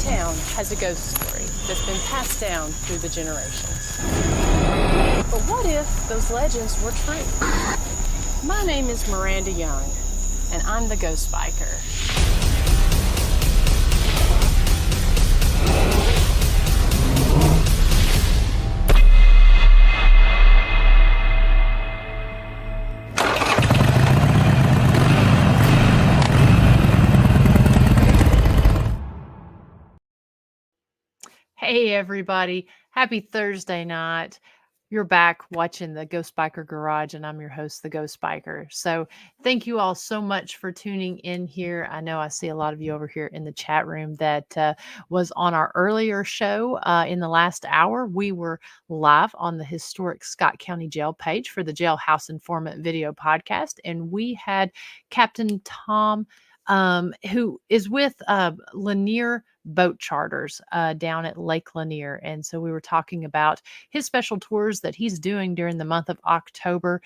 town has a ghost story that's been passed down through the generations. But what if those legends were true? My name is Miranda Young, and I'm the Ghost Biker. Hey everybody, happy Thursday night. You're back watching the Ghost Biker Garage, and I'm your host, the Ghost Biker. So thank you all so much for tuning in here. I know I see a lot of you over here in the chat room that was on our earlier show in the last hour. We were live on the historic Scott County Jail page for the Jailhouse Informant video podcast, and we had Captain Tom, who is with Lanier Boat Charters down at Lake Lanier. And so we were talking about his special tours that he's doing during the month of October,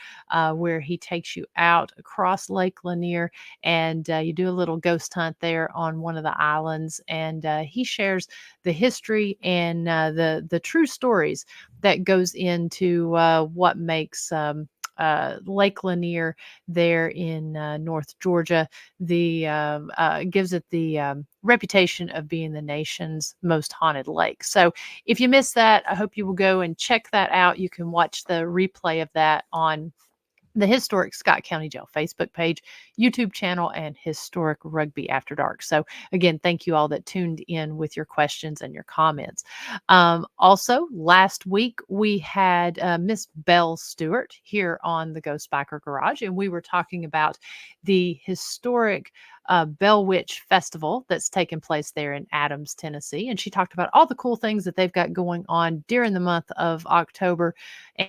where he takes you out across Lake Lanier and you do a little ghost hunt there on one of the islands. And he shares the history and the true stories that goes into what makes Lake Lanier there in North Georgia, gives it the reputation of being the nation's most haunted lake. So if you missed that, I hope you will go and check that out. You can watch the replay of that on the Historic Scott County Jail Facebook page, YouTube channel, and Historic Rugby After Dark. So again, thank you all that tuned in with your questions and your comments. Also, last week we had Miss Belle Stewart here on the Ghost Biker Garage, and we were talking about the historic Bell Witch Festival that's taken place there in Adams, Tennessee. And she talked about all the cool things that they've got going on during the month of October.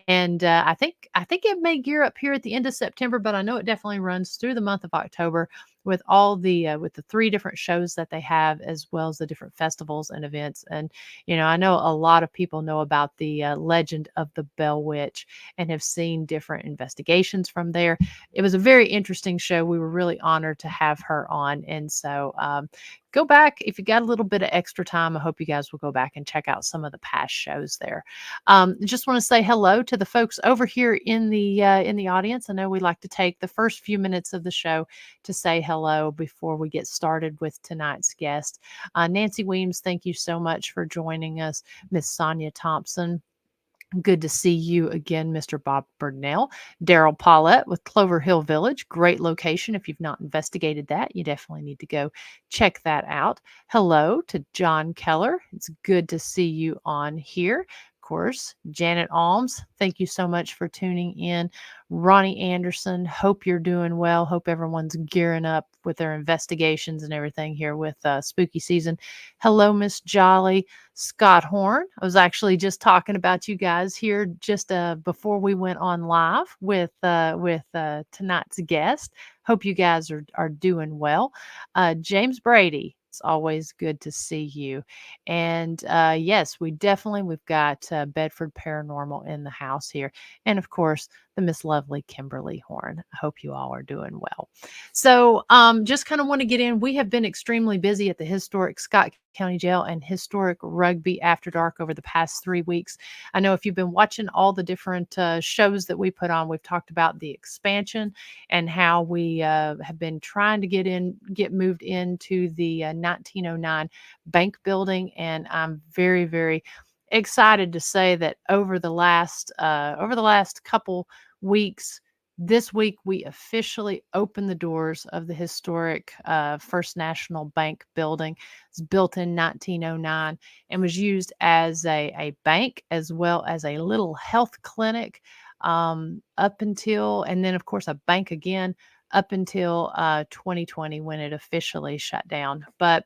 And I think it may gear up here at the end of September, but I know it definitely runs through the month of October with all the with the 3 different shows that they have, as well as the different festivals and events. And I know a lot of people know about the legend of the Bell Witch and have seen different investigations from there. It was a very interesting show. We were really honored to have her on, and so go back if you got a little bit of extra time. I hope you guys will go back and check out some of the past shows there. Just want to say hello to the folks over here in the audience. I know we like to take the first few minutes of the show to say hello before we get started with tonight's guest. Nancy Weems, thank you so much for joining us. Miss Sonia Thompson, good to see you again, Mr. Bob Burnell. Daryl Paulette with Clover Hill Village. Great location. If you've not investigated that, you definitely need to go check that out. Hello to John Keller. It's good to see you on here. Of course, Janet Alms, thank you so much for tuning in. Ronnie Anderson, hope you're doing well. Hope everyone's gearing up with their investigations and everything here with spooky season. Hello, Miss Jolly. Scott Horn, I was actually just talking about you guys here just before we went on live with tonight's guest. Hope you guys are doing well. James Brady, it's always good to see you. And yes, we've got Bedford Paranormal in the house here. And of course, the Miss Lovely Kimberly Horn. I hope you all are doing well. So just kind of want to get in. We have been extremely busy at the historic Scott County Jail and Historic Rugby After Dark over the past 3 weeks. I know if you've been watching all the different shows that we put on, we've talked about the expansion and how we have been trying to get moved into the 1909 bank building. And I'm very, very excited to say that over the last couple weeks, this week we officially opened the doors of the historic First National Bank building. It's built in 1909 and was used as a bank as well as a little health clinic up until, and then of course a bank again up until 2020 when it officially shut down. But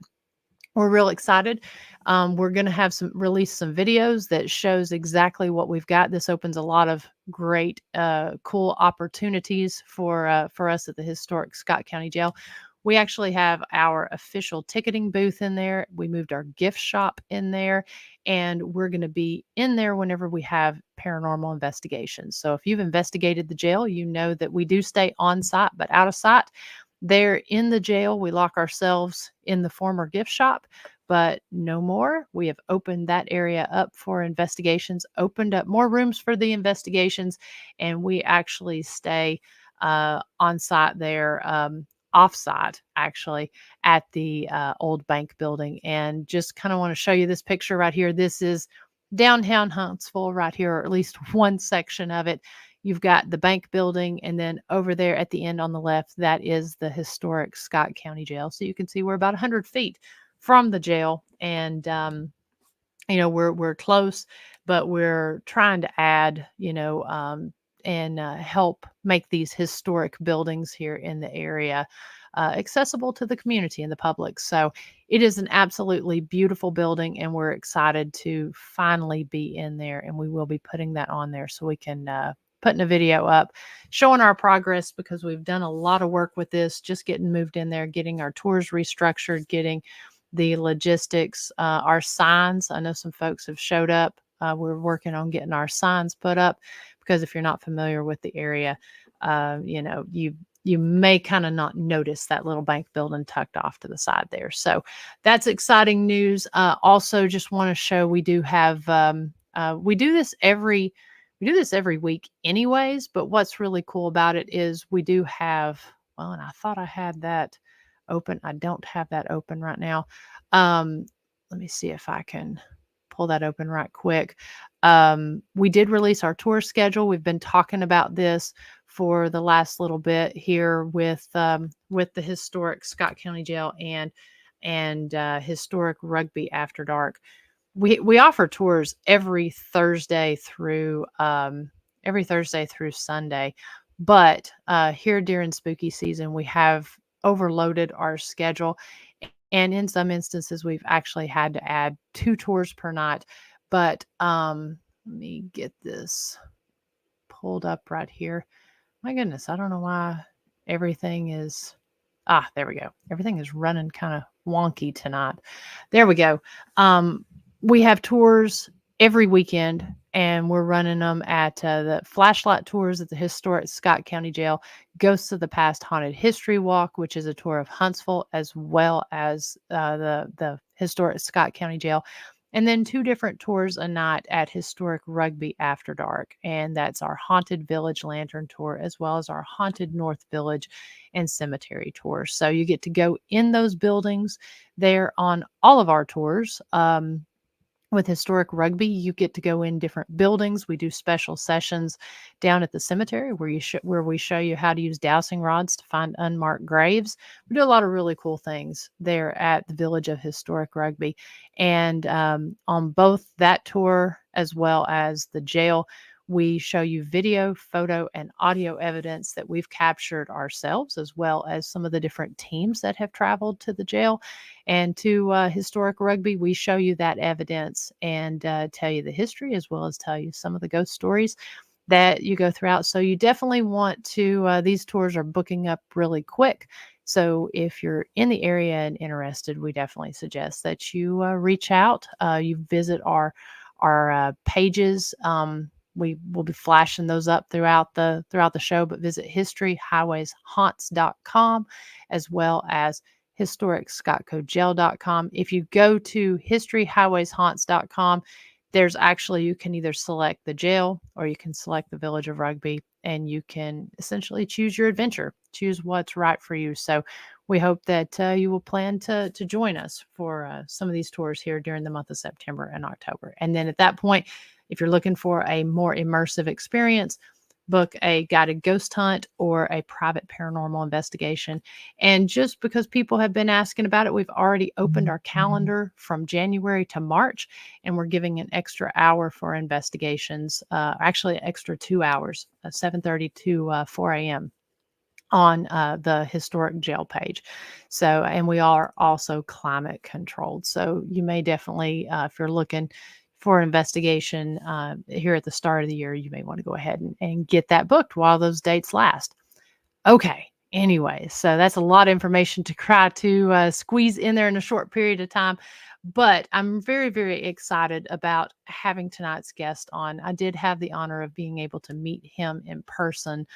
we're real excited. We're going to release some videos that shows exactly what we've got. This opens a lot of great, cool opportunities for us at the historic Scott County Jail. We actually have our official ticketing booth in there. We moved our gift shop in there, and we're going to be in there whenever we have paranormal investigations. So if you've investigated the jail, you know that we do stay on site, but out of sight. There in the jail, we lock ourselves in the former gift shop. but no more. We have opened that area up for investigations, opened up more rooms for the investigations, and we actually stay on site there, off site actually, at the old bank building. And just kind of want to show you this picture right here. This is downtown Huntsville right here, or at least one section of it. You've got the bank building, and then over there at the end on the left, that is the historic Scott County Jail. So you can see we're about 100 feet from the jail, and we're close, but we're trying to add, and help make these historic buildings here in the area accessible to the community and the public. So it is an absolutely beautiful building, and we're excited to finally be in there. And we will be putting that on there so we can putting a video up showing our progress, because we've done a lot of work with this, just getting moved in there, getting our tours restructured, getting the logistics, our signs. I know some folks have showed up. We're working on getting our signs put up, because if you're not familiar with the area, you may kind of not notice that little bank building tucked off to the side there. So that's exciting news. Also, just want to show we do have we do this every week anyways, but what's really cool about it is we do have, well, and I thought I had that open. I don't have that open right now. Let me see if I can pull that open right quick. We did release our tour schedule. We've been talking about this for the last little bit here with the historic Scott County Jail and historic Rugby After Dark. We offer tours every Thursday through Sunday, but here during spooky season we have overloaded our schedule, and in some instances we've actually had to add 2 tours per night. But let me get this pulled up right here. My goodness, I don't know why everything is there we go. Everything is running kind of wonky tonight. There we go. We have tours every weekend, and we're running them at the flashlight tours at the historic Scott County Jail, Ghosts of the Past Haunted History Walk, which is a tour of Huntsville, as well as the historic Scott County Jail, and then 2 different tours a night at historic Rugby After Dark. And that's our Haunted Village Lantern Tour, as well as our Haunted North Village and Cemetery Tour. So you get to go in those buildings there on all of our tours. With historic Rugby, you get to go in different buildings. We do special sessions down at the cemetery where we show you how to use dowsing rods to find unmarked graves. We do a lot of really cool things there at the Village of Historic Rugby. And on both that tour as well as the jail, we show you video, photo, and audio evidence that we've captured ourselves, as well as some of the different teams that have traveled to the jail and to historic Rugby. We show you that evidence and tell you the history, as well as tell you some of the ghost stories that you go throughout. So you definitely want to, these tours are booking up really quick. So if you're in the area and interested, we definitely suggest that you reach out. You visit our pages. We will be flashing those up throughout the show, but visit historyhighwayshaunts.com, as well as historicscottcojail.com. If you go to historyhighwayshaunts.com, there's actually, you can either select the jail or you can select the Village of Rugby, and you can essentially choose your adventure, choose what's right for you. So we hope that you will plan to join us for some of these tours here during the month of September and October. And then at that point, if you're looking for a more immersive experience, book a guided ghost hunt or a private paranormal investigation. And just because people have been asking about it, we've already opened our calendar from January to March, and we're giving an extra hour for investigations, actually an extra 2 hours, 7:30 to 4 a.m. on the historic jail page. So, and we are also climate controlled. So you may definitely, if you're looking for investigation here at the start of the year, you may want to go ahead and get that booked while those dates last. Okay, Anyway, so that's a lot of information to try to squeeze in there in a short period of time. But I'm very, very excited about having tonight's guest on. I did have the honor of being able to meet him in person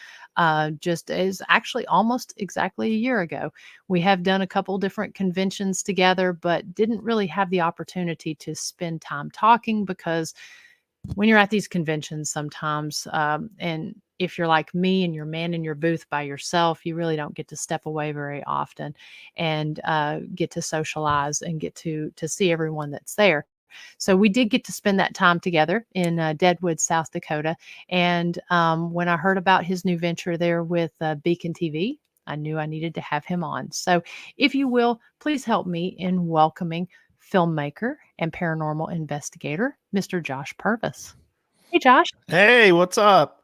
just as actually almost exactly a year ago. We have done a couple different conventions together, but didn't really have the opportunity to spend time talking because when you're at these conventions sometimes, and if you're like me and you're manning your booth by yourself, you really don't get to step away very often and get to socialize and get to see everyone that's there. So we did get to spend that time together in Deadwood, South Dakota. And when I heard about his new venture there with BeaconTV, I knew I needed to have him on. So if you will, please help me in welcoming filmmaker and paranormal investigator, Mr. Josh Purvis. Hey, Josh. Hey, what's up?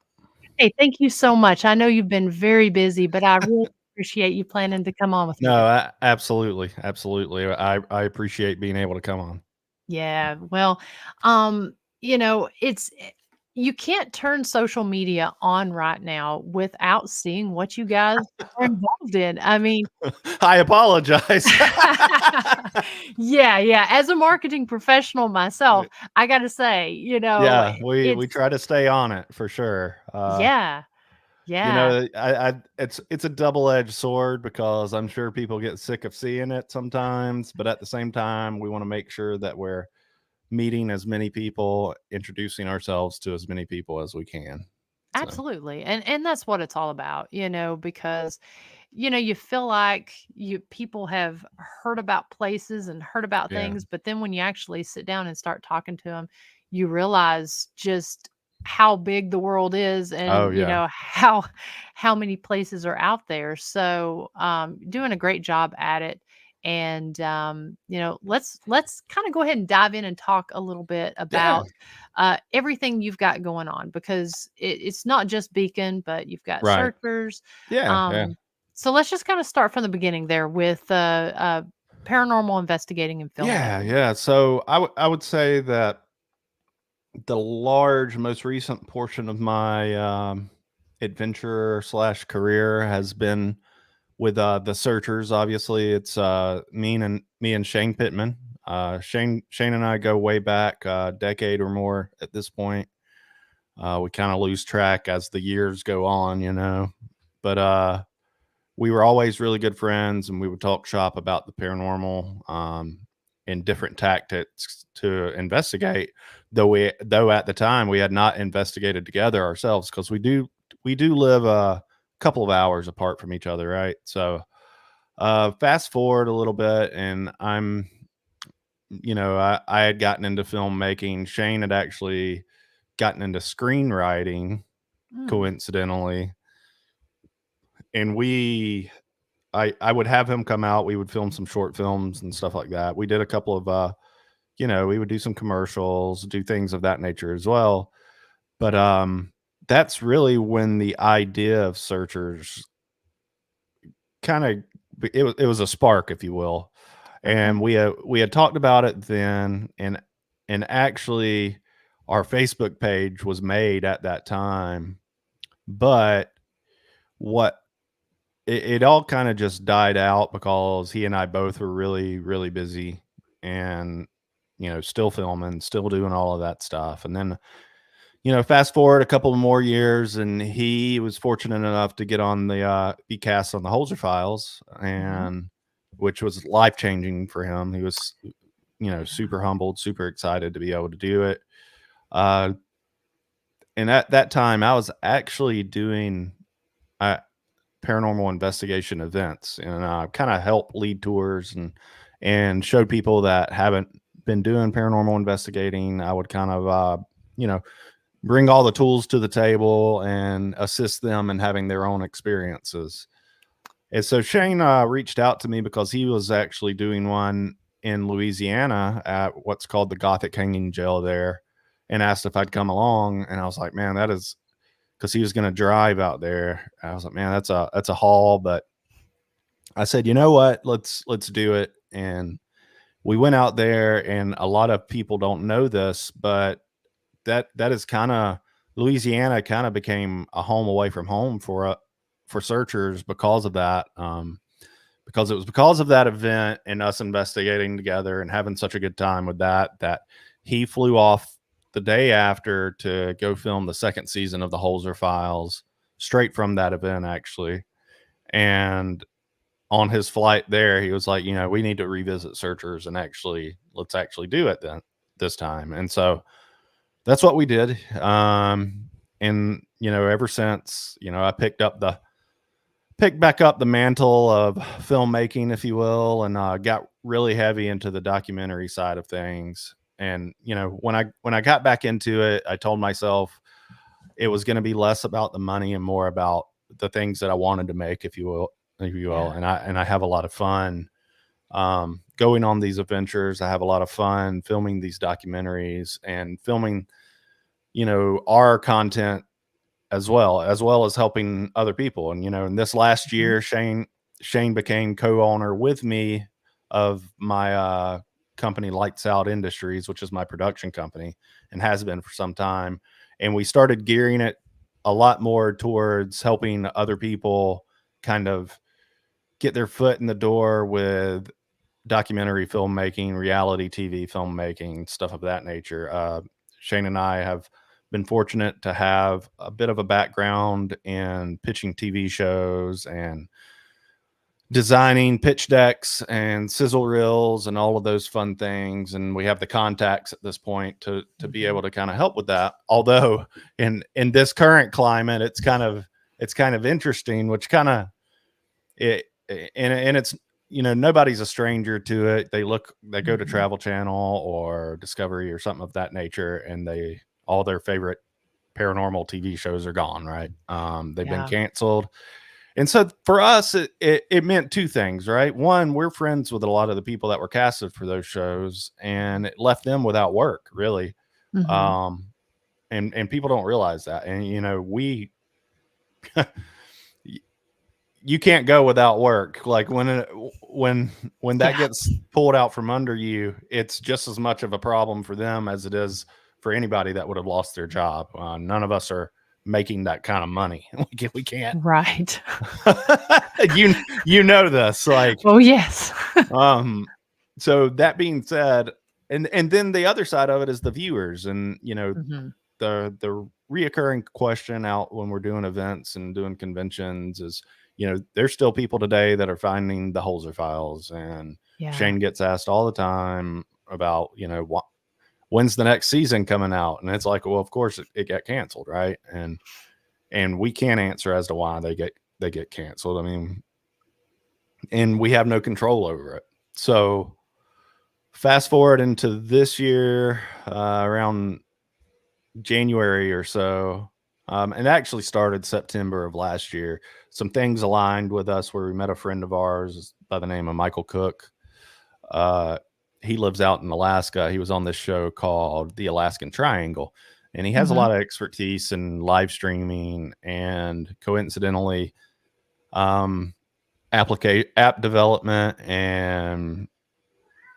Hey, thank you so much. I know you've been very busy, but I really appreciate you planning to come on with me No, today. absolutely, absolutely. I appreciate being able to come on. Yeah, well, um, it's you can't turn social media on right now without seeing what you guys are involved in. I mean, I apologize. yeah, yeah. As a marketing professional myself, I gotta say, Yeah, we it's try to stay on it for sure. yeah, You yeah. know, it's a double-edged sword because I'm sure people get sick of seeing it sometimes, but at the same time, we want to make sure that we're meeting as many people, introducing ourselves to as many people as we can. So, Absolutely. And that's what it's all about, because you feel like you people have heard about places and heard about yeah. things, but then when you actually sit down and start talking to them, you realize just how big the world is Oh and yeah. how many places are out there. So doing a great job at it. And let's kind of go ahead and dive in and talk a little bit Yeah. about everything you've got going on because it's not just Beacon, but you've got Right. searchers. Yeah, yeah. So let's just kind of start from the beginning there with paranormal investigating and Yeah, filmmaking. yeah. So I would say that the large, most recent portion of my adventure slash career has been with the Searchers. Obviously, it's me and Shane Pittman. Shane and I go way back a decade or more at this point. We kind of lose track as the years go on, you know. But we were always really good friends, and we would talk shop about the paranormal and different tactics to investigate. Though at the time we had not investigated together ourselves because we do live a couple of hours apart from each other, right? So fast forward a little bit, and I had gotten into filmmaking. Shane had actually gotten into screenwriting Mm, coincidentally, and I would have him come out. We would film some short films and stuff like that. We did a couple of we would do some commercials, do things of that nature as well. But that's really when the idea of Searchers kind of it was a spark, if you will. okay. And we had talked about it then, and actually our Facebook page was made at that time. But what it all kind of just died out because he and I both were really, really busy and, still filming, still doing all of that stuff. And then, fast forward a couple more years, and he was fortunate enough to get on the be cast on the Holzer Files, Hmm. and which was life changing for him. He was, super humbled, super excited to be able to do it. Uh, and at that time, I was actually doing. I, paranormal investigation events, and kind of help lead tours and show people that haven't been doing paranormal investigating. I would kind of you know bring all the tools to the table and assist them in having their own experiences. And so Shane reached out to me because he was actually doing one in Louisiana at what's called the Gothic Hanging Jail there, and asked if I'd come along. And I was like, man, that is, because he was going to drive out there. I was like, man, that's a haul. But I said, you know what? Let's do it. And we went out there, and a lot of people don't know this, but that is kind of, Louisiana kind of became a home away from home for for searchers because of that. Because it was because of that event and us investigating together and having such a good time with that he flew off the day after to go film the second season of the Holzer Files straight from that event, actually. And on his flight there, he was like, we need to revisit Searchers and let's actually do it then this time. And so that's what we did. And ever since, I picked back up the mantle of filmmaking, if you will, and got really heavy into the documentary side of things. And when I got back into it, I told myself it was going to be less about the money and more about the things that I wanted to make, if you will. Yeah. And I have a lot of fun going on these adventures. I have a lot of fun filming these documentaries and filming, our content as well as helping other people. And in this last year, Shane became co-owner with me of my company, Lights Out Industries, which is my production company and has been for some time. And we started gearing it a lot more towards helping other people kind of get their foot in the door with documentary filmmaking, reality TV filmmaking, stuff of that nature. Shane and I have been fortunate to have a bit of a background in pitching TV shows and designing pitch decks and sizzle reels and all of those fun things. And we have the contacts at this point to be able to kind of help with that. Although in this current climate, it's kind of interesting, which kind of and it's, nobody's a stranger to it. They go to Travel Channel or Discovery or something of that nature, and all their favorite paranormal TV shows are gone, right? They've been canceled. And so for us, it meant two things, right? One, we're friends with a lot of the people that were casted for those shows, and it left them without work, really. And people don't realize that. And, we you can't go without work. Like when that gets pulled out from under you, it's just as much of a problem for them as it is for anybody that would have lost their job. None of us are making that kind of money. We can't. Right. you know this. Like, oh yes. So that being said, and then the other side of it is the viewers, and the reoccurring question out when we're doing events and doing conventions is, there's still people today that are finding the Holzer Files, and Shane gets asked all the time about, when's the next season coming out? And it's like, well, of course it got canceled. Right. And we can't answer as to why they get canceled. I mean, and we have no control over it. So fast forward into this year, around January or so, and actually started September of last year. Some things aligned with us where we met a friend of ours by the name of Michael Cook. He lives out in Alaska. He was on this show called The Alaskan Triangle, and he has a lot of expertise in live streaming and coincidentally, app development and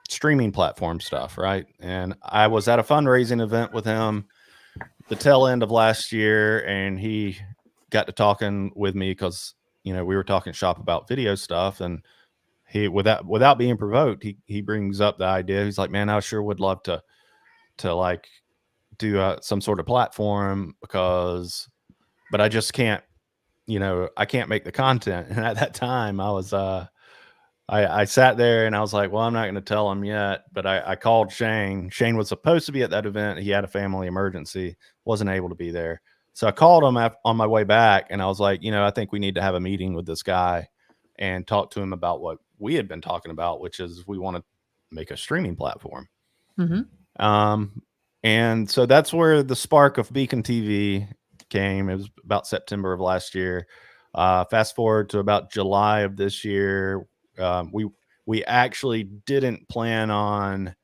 streaming platform stuff. Right. And I was at a fundraising event with him the tail end of last year, and he got to talking with me because, we were talking shop about video stuff, and he, without being provoked, he brings up the idea. He's like, man, I sure would love to like do some sort of platform but I just can't, I can't make the content. And at that time I was, I sat there and I was like, well, I'm not going to tell him yet, but I called Shane. Shane was supposed to be at that event. He had a family emergency, wasn't able to be there. So I called him on my way back, and I was like, I think we need to have a meeting with this guy and talk to him about what we had been talking about, which is we want to make a streaming platform. And so that's where the spark of BeaconTV came. It was about September of last year. Fast forward to about July of this year. We actually didn't plan on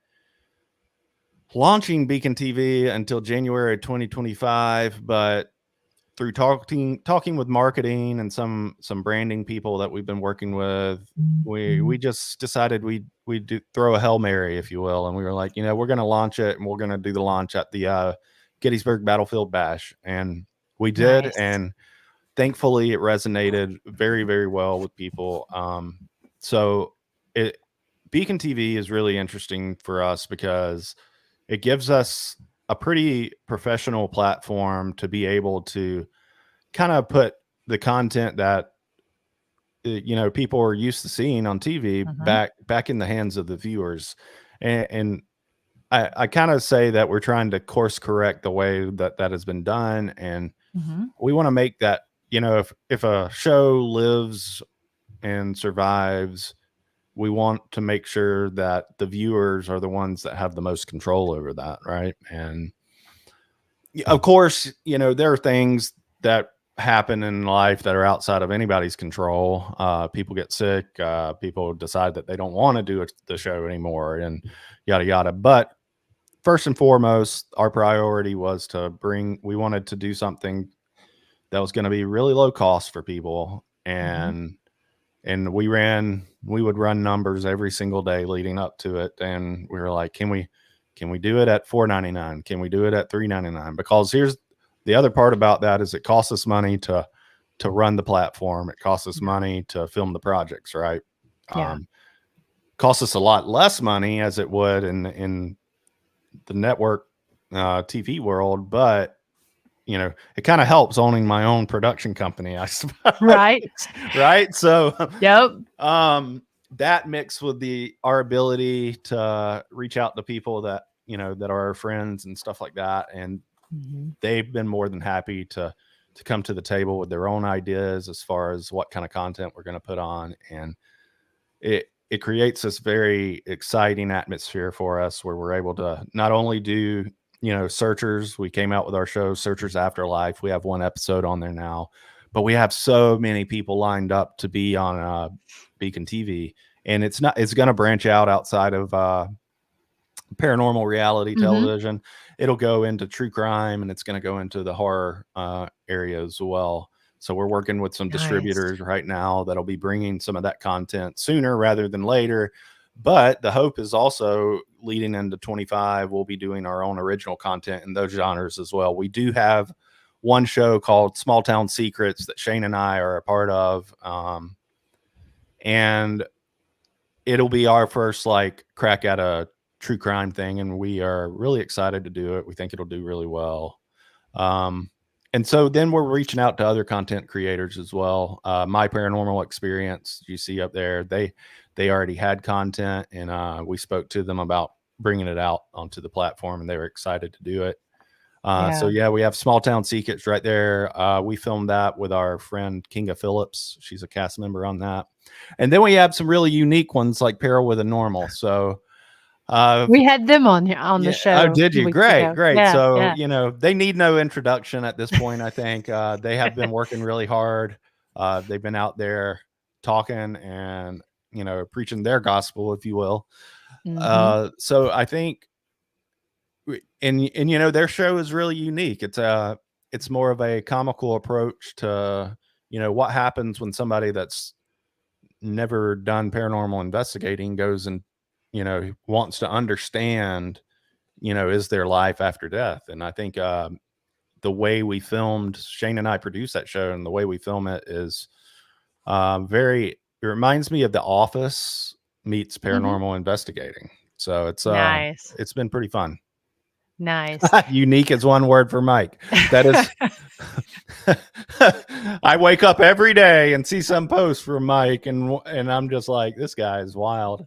launching BeaconTV until January 2025, but through talking with marketing and some branding people that we've been working with, we just decided we'd throw a Hail Mary, if you will, and we were like, we're going to launch it, and we're going to do the launch at the Gettysburg Battlefield Bash, and we did. Nice. And thankfully it resonated very, very well with people. So it Beacon TV is really interesting for us because it gives us a pretty professional platform to be able to kind of put the content that people are used to seeing on TV Mhm. back in the hands of the viewers, and I kind of say that we're trying to course correct the way that has been done, and Mhm. we want to make that, if a show lives and survives, we want to make sure that the viewers are the ones that have the most control over that, right? And of course, there are things that happen in life that are outside of anybody's control. People get sick. People decide that they don't want to do the show anymore, and yada yada. But first and foremost, our priority was we wanted to do something that was going to be really low cost for people, Mhm. and we would run numbers every single day leading up to it, and we were like, can we do it at $4.99? Can we do it at $3.99? Because here's the other part about that is it costs us money to run the platform. It costs us Yeah. money to film the projects, right? Yeah. Costs us a lot less money as it would in the network TV world, but it kind of helps owning my own production company, I suppose. Right. Right. So Yep. um that mixed with our ability to reach out to people that are our friends and stuff like that, and Mhm. they've been more than happy to come to the table with their own ideas as far as what kind of content we're going to put on, and it creates this very exciting atmosphere for us where we're able to not only do searchers. We came out with our show Searchers Afterlife. We have one episode on there now, but we have so many people lined up to be on Beacon TV, and it's going to branch out outside of paranormal reality Mhm. television. It'll go into true crime, and it's going to go into the horror area as well. So we're working with some Nice. distributors right now that'll be bringing some of that content sooner rather than later. But the hope is also leading into 25, we'll be doing our own original content in those genres as well. We do have one show called Small Town Secrets that Shane and I are a part of. And it'll be our first like crack at a true crime thing, and we are really excited to do it. We think it'll do really well. Um, and so then we're reaching out to other content creators as well. My Paranormal Experience, you see up there, they already had content, and we spoke to them about bringing it out onto the platform, and they were excited to do it. So Yeah. yeah, we have Small Town Secrets right there. We filmed that with our friend Kinga Phillips. She's a cast member on that. And then we have some really unique ones like Peril with a Normal. So uh, We had them on the yeah. Oh, show a did few you? weeks Great, ago. great. Yeah, So, yeah. they need no introduction at this point, I think. They have been working really hard. They've been out there talking and, preaching their gospel, if you will. Mhm. So I think, and their show is really unique. It's more of a comical approach to, what happens when somebody that's never done paranormal investigating goes and, wants to understand, is there life after death? And I think the way we filmed, Shane and I produced that show, and the way we film it is it reminds me of The Office meets Mhm. paranormal investigating. So Nice. it's been pretty fun. Nice. Unique is one word for Mike. That is, I wake up every day and see some post from Mike, and I'm just like, this guy is wild.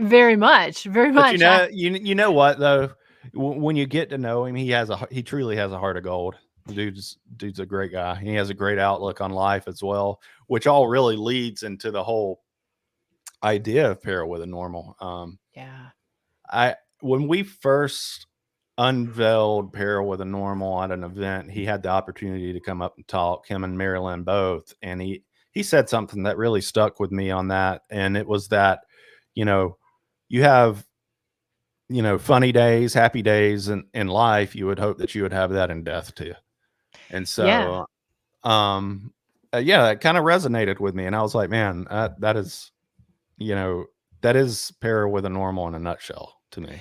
Very much, very But much. you know what though, when you get to know him, he truly has a heart of gold. The dude's a great guy. He has a great outlook on life as well, which all really leads into the whole idea of Para with a Normal. Yeah. I When we first unveiled Para with a Normal at an event, he had the opportunity to come up and talk. Him and Marilyn both, and he said something that really stuck with me on that, and it was that, you know, you have funny days, happy days in life. You would hope that you would have that in death too. And Yeah. so, yeah, it kind of resonated with me, and I was like, man, that is, you know, that is Para with a Normal in a nutshell to me.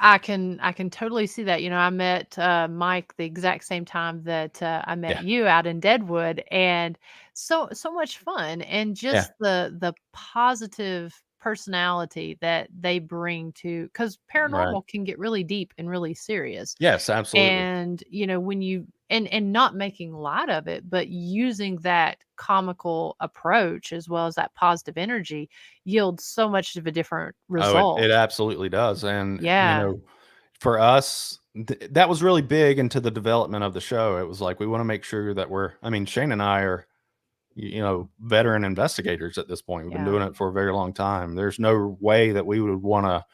I can totally see that. I met Mike the exact same time that I met Yeah. you out in Deadwood, and so much fun, and Yeah. just the positive personality that they bring to, because Right. paranormal can get really deep and really serious. Yes, absolutely. And when you and not making light of it, but using that comical approach as well as that positive energy yields so much of a different Oh, it result. absolutely does. And, Yeah. for us, that was really big into the development of the show. It was like, we want to make sure that I mean, Shane and I are, veteran investigators at this point. We've been Yeah. doing it for a very long time. There's no way that we would want to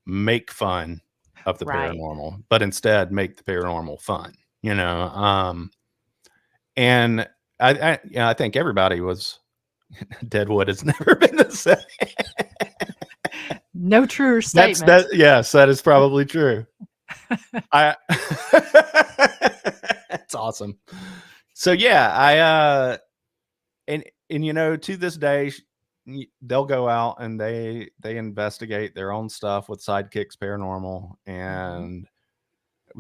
make fun of the Right. paranormal, but instead make the paranormal fun, you know? And I think everybody was Deadwood has never been the same. No truer That's statement. that. Yes, that is probably true. I That's awesome. So yeah, and to this day they'll go out and they investigate their own stuff with Sidekicks Paranormal, Mhm. and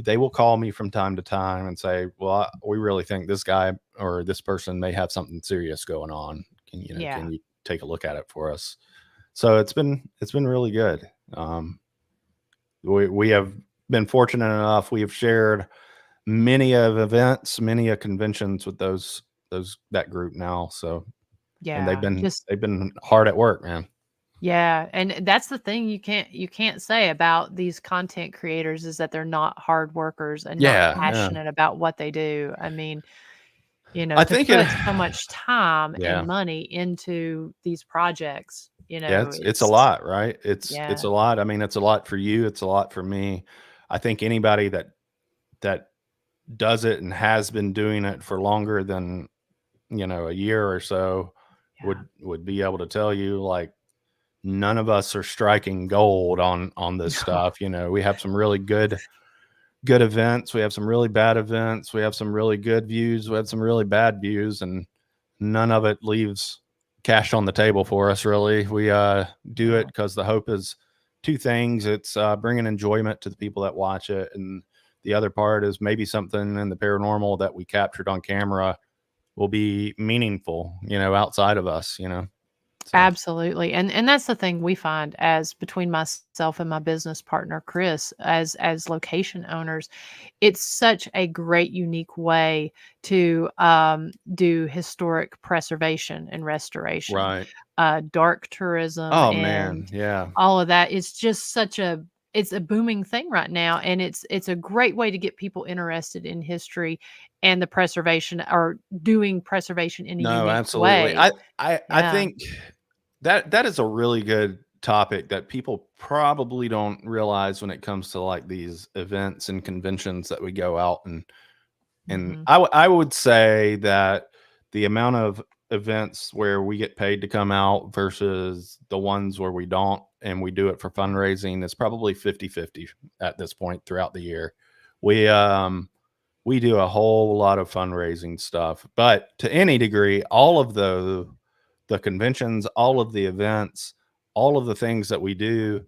they will call me from time to time and say, "Well, we really think this guy or this person may have something serious going on. Can Yeah. you take a look at it for us?" So it's been really good. We have been fortunate enough. We have shared many of events, many of conventions with that group now. So, and Yeah. Just they've been hard at work, man. yeah, and that's the thing you can't say about these content creators is that they're not hard workers and not Yeah, yeah. passionate about what they do. I mean, I to think it. put so much time and Yeah, money into these projects, yeah. It's a it's lot, right? It's yeah. a lot. I mean, it's a lot for you. It's a lot for me. I think anybody that does it and has been doing it for longer than a year or so Yeah. would be able to tell you, like, none of us are striking gold on this No. stuff. We have some really good events, we have some really bad events, we have some really good views, we have some really bad views, and none of it leaves cash on the table for us, really. We do it No. because the hope is two things. It's bringing enjoyment to the people that watch it, and the other part is maybe something in the paranormal that we captured on camera will be meaningful, outside of us, so. Absolutely. And that's the thing we find as between myself and my business partner Chris as location owners, it's such a great unique way to do historic preservation and restoration. Right. Dark tourism Oh man, and yeah. all of that. It's just it's a booming thing right now, and it's a great way to get people interested in history and the preservation, or doing preservation in a No, unique absolutely. way. I Yeah. think that is a really good topic that people probably don't realize when it comes to, like, these events and conventions that we go out, and Mhm. I would say that the amount of events where we get paid to come out versus the ones where we don't and we do it for fundraising is probably 50-50 at this point throughout the year. We we do a whole lot of fundraising stuff, but to any degree, all of the conventions, all of the events, all of the things that we do,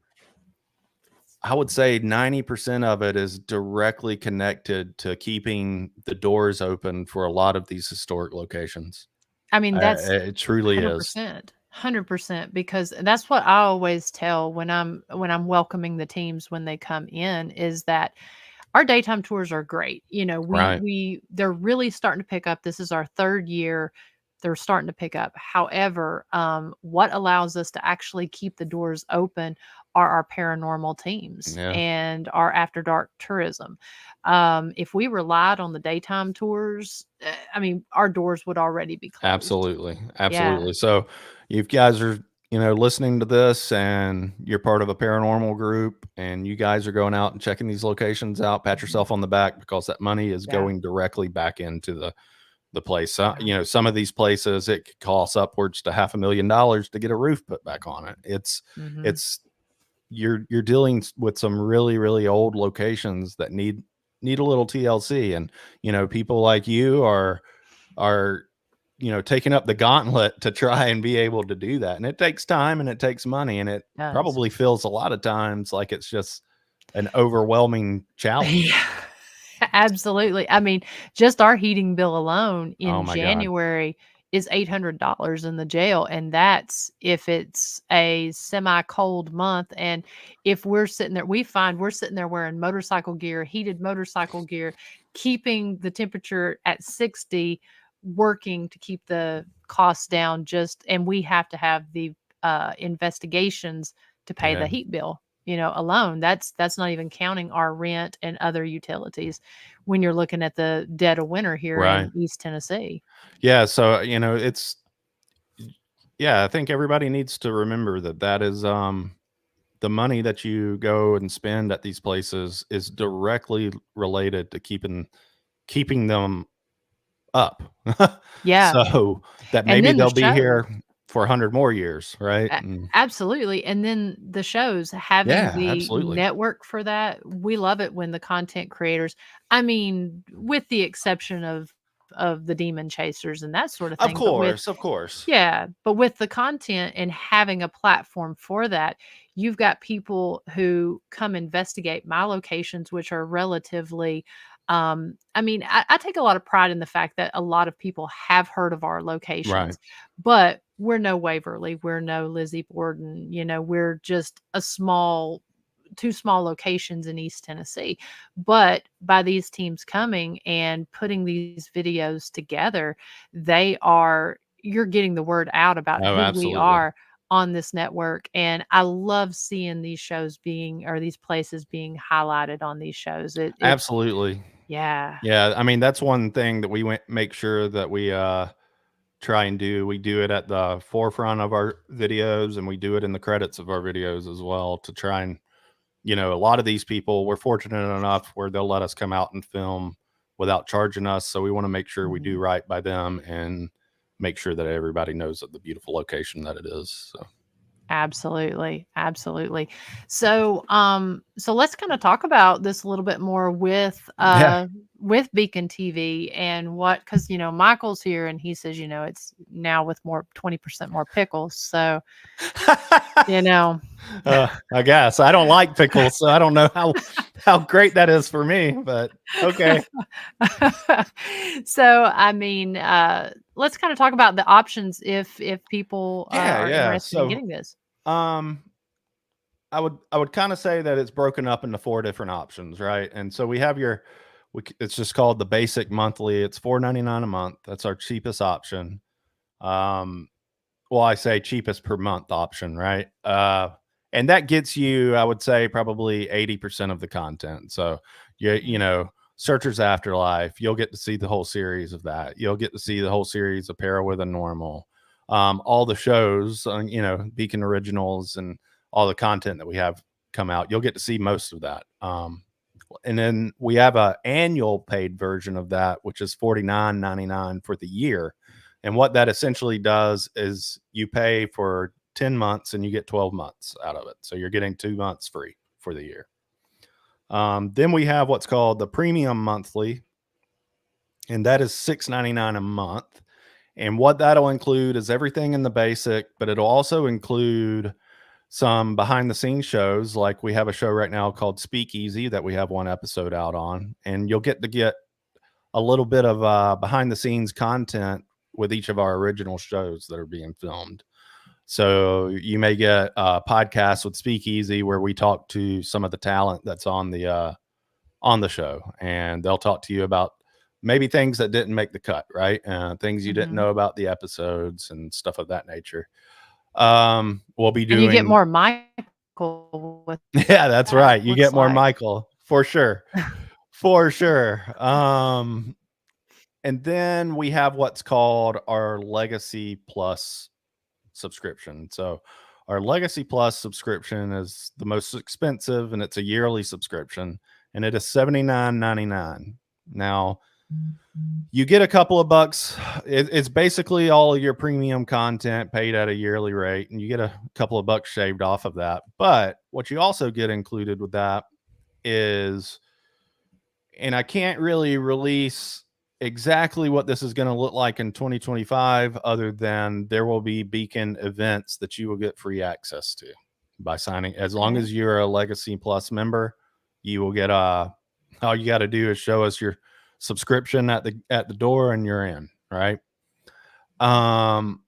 I would say 90% of it is directly connected to keeping the doors open for a lot of these historic locations. I mean, that's It truly is. 100%, 100%, because that's what I always tell when I'm welcoming the teams when they come in, is that our daytime tours are great. Right. They're really starting to pick up. This is our 3rd year. They're starting to pick up. However, what allows us to actually keep the doors open are our paranormal teams Yeah. and our after dark tourism. If we relied on the daytime tours, I mean, our doors would already be closed. Absolutely. Yeah. Absolutely. So, you guys are, listening to this and you're part of a paranormal group and you guys are going out and checking these locations out, pat Mhm. yourself on the back, because that money is Yeah. going directly back into the place. Yeah. Some of these places it could cost upwards to $500,000 to get a roof put back on it. Mhm. It's you're dealing with some really really old locations that need a little TLC, and people like you are taking up the gauntlet to try and be able to do that, and it takes time and it takes money, and it Does. probably feels a lot of times like it's just an overwhelming challenge. Yeah, absolutely. I mean, just our heating bill alone Oh in my God. January is $800 in the jail, and that's if it's a semi-cold month. And if we're sitting there, we find we're sitting there wearing motorcycle gear, heated motorcycle gear, keeping the temperature at 60, working to keep the costs down. And we have to have the investigations to pay the Yeah. heat bill, alone. That's not even counting our rent and other utilities when you're looking at the dead of winter here Right. in East Tennessee. Yeah. So, I think everybody needs to remember that is, the money that you go and spend at these places is directly related to keeping them up. Yeah. So that And maybe then the they'll be shows. here for 100 more years, right? A Absolutely, and then the shows, having Yeah, the absolutely. network for that, we love it when the content creators, I mean, with the exception of the demon chasers and that sort of Of thing, but with course, of course. yeah, but with the content and having a platform for that, you've got people who come investigate my locations, which are relatively, I mean, I take a lot of pride in the fact that a lot of people have heard of our Right. locations, but we're no Waverly, we're no Lizzie Borden, we're just two small locations in East Tennessee. But by these teams coming and putting these videos together, you're getting the word out about Oh, who we absolutely. are on this network. And I love seeing these places being highlighted on these shows. It's Absolutely. yeah. Yeah, I mean, that's one thing that we make sure that we, try and do. We do it at the forefront of our videos, and we do it in the credits of our videos as well to try and, a lot of these people, we're fortunate enough where they'll let us come out and film without charging us. So we want to make sure we do Mhm. right by them and make sure that everybody knows of the beautiful location that it is. So Absolutely, absolutely. So let's kind of talk about this a little bit more yeah. with Beacon TV and because Michael's here and he says it's now with more 20% more pickles. So you know, I guess I don't like pickles, so I don't know how great that is for me, but okay. so I mean, let's kind of talk about the options if people Yeah, are yeah. interested in So, getting this. um, I would kind of say that it's broken up into four different options, right? And so we have it's just called the basic monthly. It's $4.99 a month. That's our cheapest option. Um, well, I say cheapest per month option, right? And that gets you, I would say, probably 80% of the content. So Mhm. Searchers Afterlife, you'll get to see the whole series of that. You'll get to see the whole series of Para with a Normal. All the shows, Beacon Originals and all the content that we have come out. You'll get to see most of that. And then we have a annual paid version of that, which is $49.99 for the year. And what that essentially does is you pay for 10 months and you get 12 months out of it. So you're getting 2 months free for the year. Then we have what's called the premium monthly, and that is $6.99 a month. And what that'll include is everything in the basic, but it'll also include some behind the scenes shows. Like we have a show right now called Speakeasy that we have one episode out on, and you'll get a little bit of behind the scenes content with each of our original shows that are being filmed. So you may get a podcast with Speakeasy where we talk to some of the talent that's on the show, and they'll talk to you about maybe things that didn't make the cut, right? Things you didn't Mhm. know about the episodes and stuff of that nature. We'll be And you get doing, more Michael with yeah, that's that, right. You looks get more like. Michael for sure, for sure. And then we have what's called our Legacy Plus subscription. So our Legacy Plus subscription is the most expensive, and it's a yearly subscription, and it is $79.99. Now you get a couple of bucks. It's basically all of your premium content paid at a yearly rate, and you get a couple of bucks shaved off of that. But what you also get included with that is, and I can't really release exactly what this is going to look like in 2025, other than there will be Beacon events that you will get free access to by signing, as long Okay. as you're a Legacy Plus member. you will get all you got to do is show us your subscription at the door and you're in, right? Um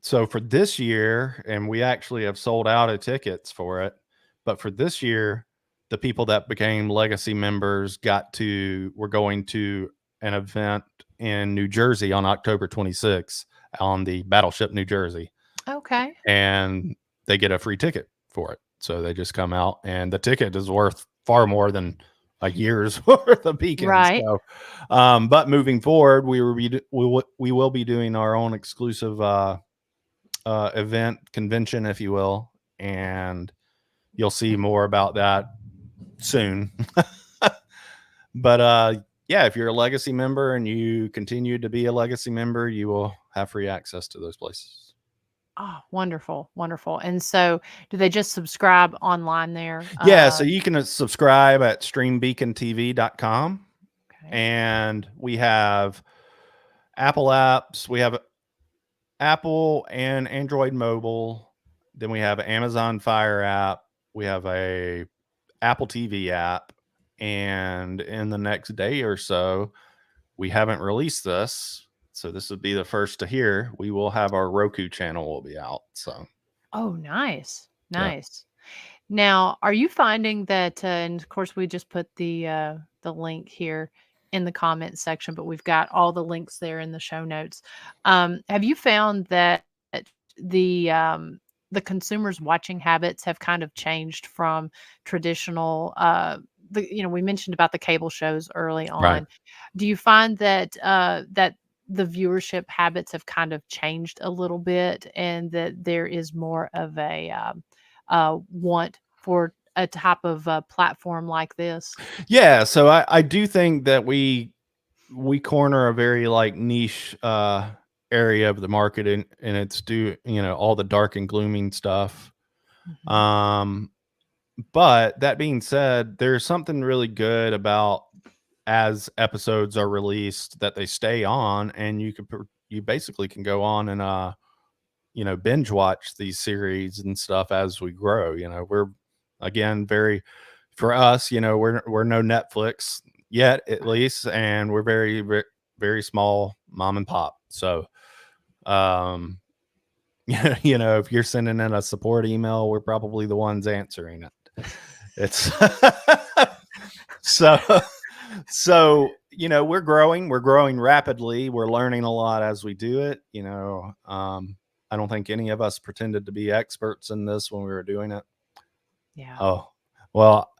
so for this year, and we actually have sold out of tickets for it, but for this year, the people that became legacy members we're going to an event in New Jersey on October 26th on the Battleship New Jersey, Okay. and they get a free ticket for it. So they just come out, and the ticket is worth far more than a year's worth of beacons. Right. So, but moving forward, we will be doing our own exclusive event convention, if you will, and you'll see more about that soon. But yeah, if you're a legacy member and you continue to be a legacy member, you will have free access to those places. Oh, wonderful, wonderful. And so, do they just subscribe online there? Yeah, so you can subscribe at streambeacontv.com, Okay. and we have Apple apps. We have Apple and Android mobile. Then we have Amazon Fire app. We have a Apple TV app, and in the next day or so, we haven't released this, so this would be the first to hear. We will have our Roku channel will be out. So Oh, nice, yeah, nice. Now, are you finding that, and of course, we just put the link here in the comment section, but we've got all the links there in the show notes. Have you found that the um, the consumers' watching habits have kind of changed from traditional? We mentioned about the cable shows early right. on. Do you find that the viewership habits have kind of changed a little bit, and that there is more of a want for a type of platform like this? Yeah, so I do think that we corner a very like niche area of the market, and it's all the dark and glooming stuff. Mhm. Um but that being said, there's something really good about as episodes are released that they stay on, and you basically can go on and binge watch these series and stuff as we grow. We're again very for us, we're no Netflix yet, at least, and we're very small mom and pop. So um if you're sending in a support email, we're probably the ones answering it. It's so we're growing rapidly. We're learning a lot as we do it. I don't think any of us pretended to be experts in this when we were doing it. Yeah. Oh, well,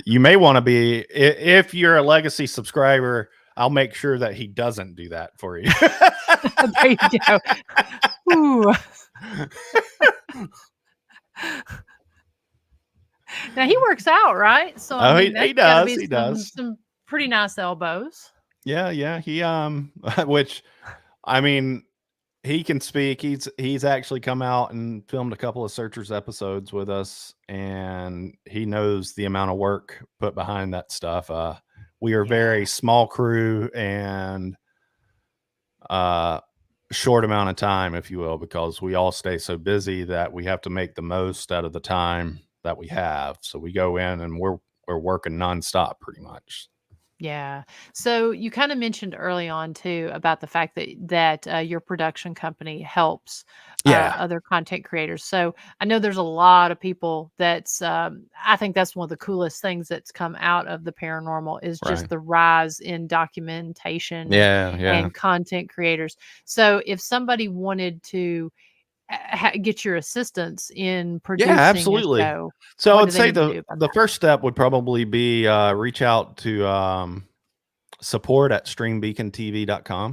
you may want to be, if you're a legacy subscriber, I'll make sure that he doesn't do that for you. There you go. Ooh. Now he works out, right? So I Oh, mean, he that's got to does. be He some does. some pretty nice elbows. Yeah. He, which, I mean, he can speak. He's actually come out and filmed a couple of Searchers episodes with us, and he knows the amount of work put behind that stuff. We are Yeah. very small crew and short amount of time, if you will, because we all stay so busy that we have to make the most out of the time that we have. So we go in and we're working nonstop pretty much. Yeah. So you kind of mentioned early on too about the fact that your production company helps Yeah. other content creators. So I know there's a lot of people that's I think that's one of the coolest things that's come out of the paranormal is just Right. the rise in documentation Yeah. and content creators. So if somebody wanted to get your assistance in Yeah, producing a absolutely. show, So I what would do they say need to do about the that? first step would probably be reach out to support at streambeacontv.com.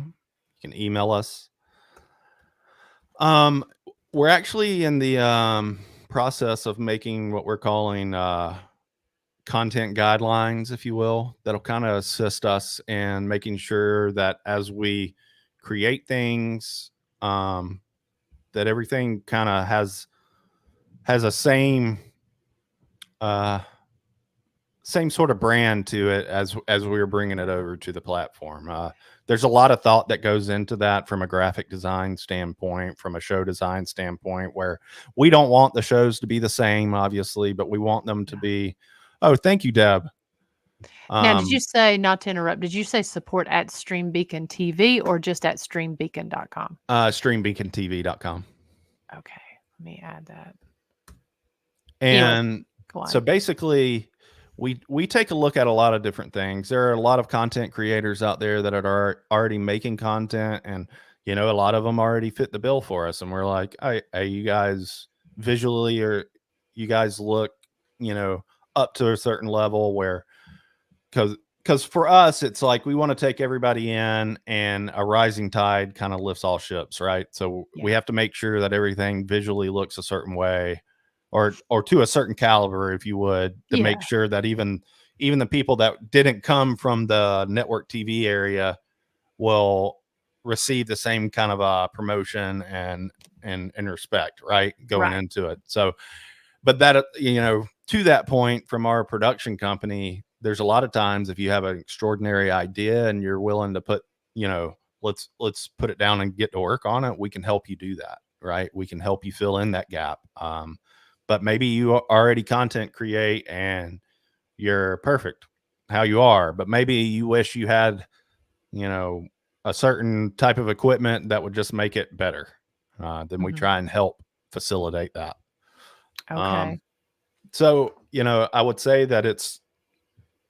You can email us. Um, we're actually in the process of making what we're calling content guidelines, if you will, that'll kind of assist us in making sure that as we create things, that everything kind of has a uh, same sort of brand to it as we were bringing it over to the platform. There's a lot of thought that goes into that from a graphic design standpoint, from a show design standpoint, where we don't want the shows to be the same, obviously, but we want them to be Oh, thank you, Deb. Now, did you Um, say, not to interrupt, did you say support at Stream Beacon TV or just at streambeacon.com? StreamBeaconTV.com. Okay, let me add that. Anyway, And go so on. basically, we take a look at a lot of different things. There are a lot of content creators out there that are already making content, and a lot of them already fit the bill for us. And we're like, hey, you guys visually, or you guys look, you know, up to a certain level where because for us it's like we want to take everybody in, and a rising tide kind of lifts all ships, right? So we Yeah. have to make sure that everything visually looks a certain way, or to a certain caliber, if you would, to Yeah. make sure that even the people that didn't come from the network TV area will receive the same kind of promotion and respect, right, going Right. into it. So but that to that point, from our production company, there's a lot of times if you have an extraordinary idea and you're willing to put, let's put it down and get to work on it, we can help you do that, right? We can help you fill in that gap. But maybe you already content create and you're perfect how you are, but maybe you wish you had, you know a certain type of equipment that would just make it better. Then we Mhm. try and help facilitate that. Okay. um, so, I would say that it's,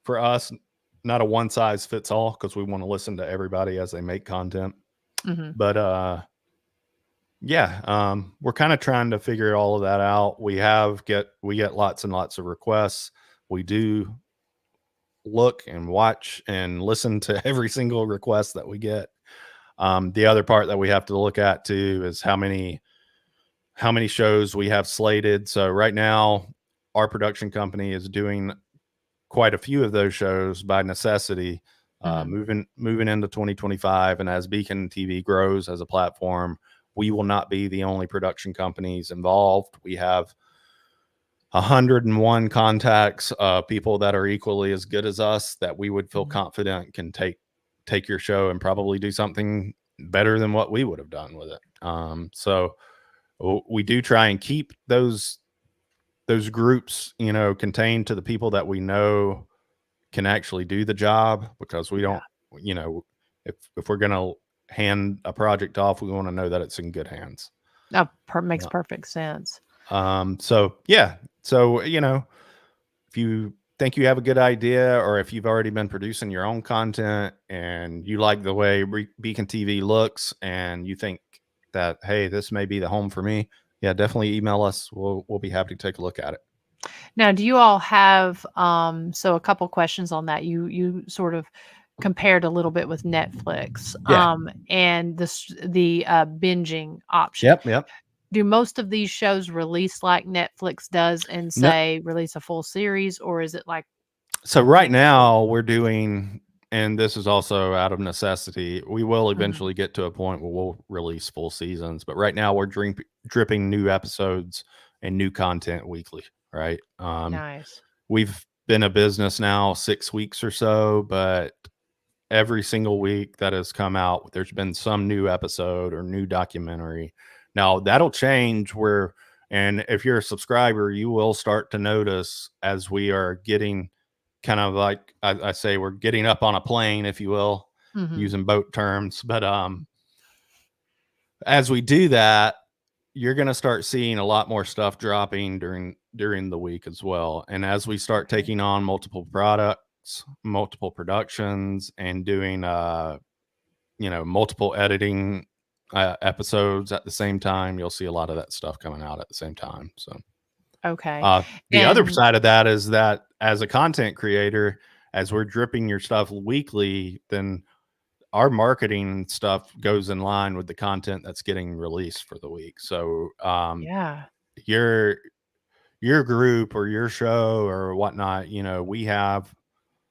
for us, not a one size fits all, because we want to listen to everybody as they make content. Mhm. But yeah, we're kind of trying to figure all of that out. We get lots and lots of requests. We do look and watch and listen to every single request that we get. The other part that we have to look at too is how many shows we have slated. So right now, our production company is doing quite a few of those shows by necessity, Mhm. moving into 2025. And as Beacon TV grows as a platform, we will not be the only production companies involved. We have 101 contacts, people that are equally as good as us, that we would feel Mhm. confident can take your show and probably do something better than what we would have done with it. So we do try and keep those groups, contained to the people that we know can actually do the job, because we Yeah. don't, you know, if we're gonna hand a project off, we want to know that it's in good hands. Makes perfect sense. So yeah, so if you think you have a good idea, or if you've already been producing your own content and you like the way Beacon TV looks, and you think that, hey, this may be the home for me, yeah, definitely email us. We'll be happy to take a look at it. Now, do you all have so a couple questions on that. You sort of compared a little bit with Netflix, Yeah. and the binging option. Yep. Yep. Do most of these shows release like Netflix does and No, say release a full series, or is it like so right mixture? now we're doing, and this is also out of necessity, we will Mhm. eventually get to a point where we'll release full seasons, but right now we're dripping new episodes and new content weekly, right? Nice. We've been a business now 6 weeks or so, but every single week that has come out, there's been some new episode or new documentary. Now that'll change where, and if you're a subscriber, you will start to notice as we are getting, kind of like I say, we're getting up on a plane, if you will, Mhm. using boat terms. But as we do that, you're going to start seeing a lot more stuff dropping during the week as well. And as we start Okay. taking on multiple products, multiple productions, and doing multiple editing episodes at the same time, you'll see a lot of that stuff coming out at the same time. So Okay. the other And side of that is that as a content creator, as we're dripping your stuff weekly, then our marketing stuff goes in line with the content that's getting released for the week. So yeah. your your group or your show or whatnot, we have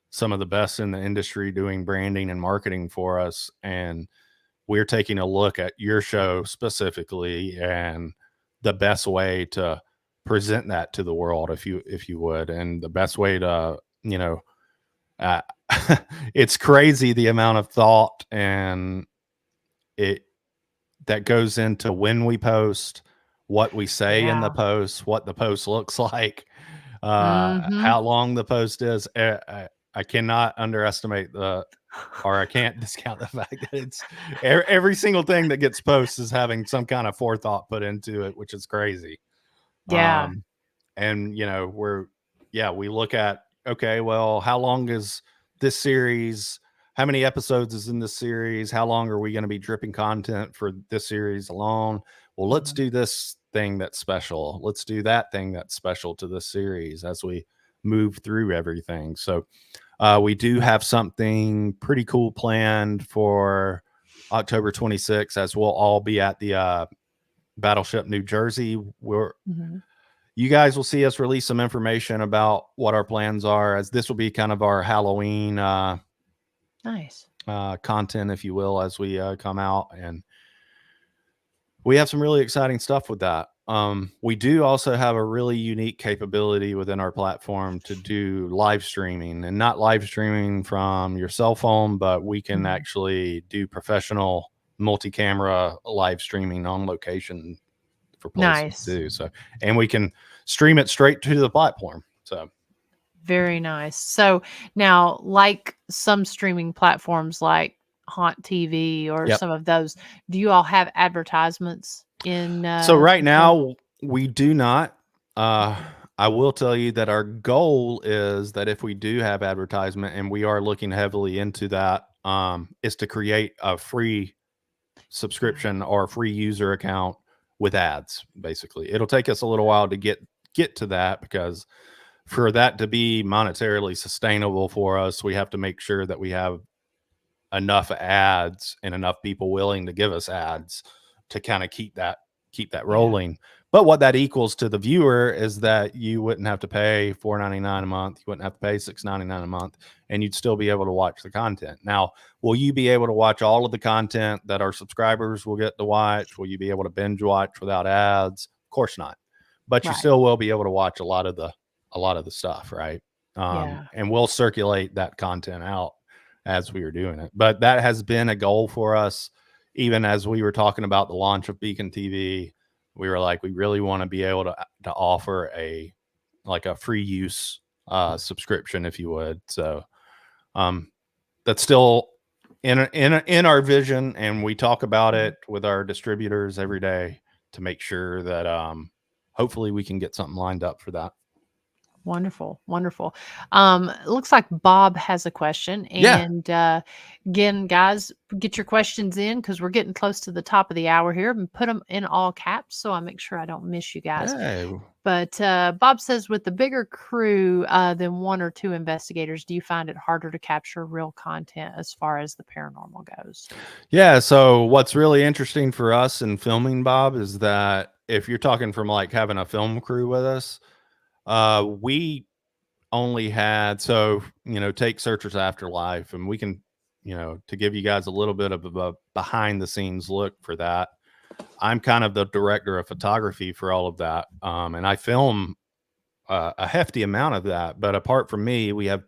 some of the best in the industry doing branding and marketing for us, and we're taking a look at your show specifically and the best way to present that to the world, if you would, and the best way to, uh, it's crazy the amount of thought and it that goes into when we post, what we say in the Yeah. post, what the post looks like. Mm-hmm. how long the post is. I cannot underestimate or I can't discount the fact that it's every single thing that gets posted is having some kind of forethought put into it, which is crazy. Yeah. Um, and we look at, okay, well, how long is this series? How many episodes is in this series? How long are we going to be dripping content for this series alone? Well, let's Mhm. do this thing that's special. Let's do that thing that's special to this series as we move through everything. So we do have something pretty cool planned for October 26th, as we'll all be at the Battleship New Jersey. Mhm. You guys will see us release some information about what our plans are, as this will be kind of our Halloween Nice. content, if you will, as we come out. And we have some really exciting stuff with that. We do also have a really unique capability within our platform to do live streaming, and not live streaming from your cell phone, but we can Mhm. actually do professional multi-camera live streaming on location for places Nice. too. So, and we can stream it straight to the platform. So, Very nice. So now, like some streaming platforms like Haunt TV or yep. some of those, do you all have advertisements in So right the show? now we do not. Uh, I will tell you that our goal is that if we do have advertisement, and we are looking heavily into that, is to create a free subscription or a free user account with ads. Basically, it'll take us a little while to get to that, because for that to be monetarily sustainable for us, we have to make sure that we have enough ads and enough people willing to give us ads to kind of keep that Yeah. rolling. But what that equals to the viewer is that you wouldn't have to pay $4.99 a month, you wouldn't have to pay $6.99 a month, and you'd still be able to watch the content. Now, will you be able to watch all of the content that our subscribers will get to watch? Will you be able to binge watch without ads? Of course not. But you Right. still will be able to watch a lot of the stuff, right? Yeah. And we'll circulate that content out as we were doing it. But that has been a goal for us. Even as we were talking about the launch of Beacon TV, we were like, we really want to be able to offer a free use subscription, if you would. So um, that's still in our vision, and we talk about Mhm. it with our distributors every day to make sure that hopefully we can get something lined up for that. Wonderful, wonderful. It looks like Bob has a question, Yeah. and again, guys, get your questions in because we're getting close to the top of the hour here, and put them in all caps so I make sure I don't miss you guys. Hey. But Bob says, with the bigger crew than one or two investigators, do you find it harder to capture real content as far as the paranormal goes? Yeah. So what's really interesting for us in filming, Bob, is that if you're talking from like having a film crew with us, we only had, so, take Searchers Afterlife, and we can, to give you guys a little bit of a behind the scenes look for that. I'm kind of the director of photography for all of that. And I film a hefty amount of that. But apart from me, we have,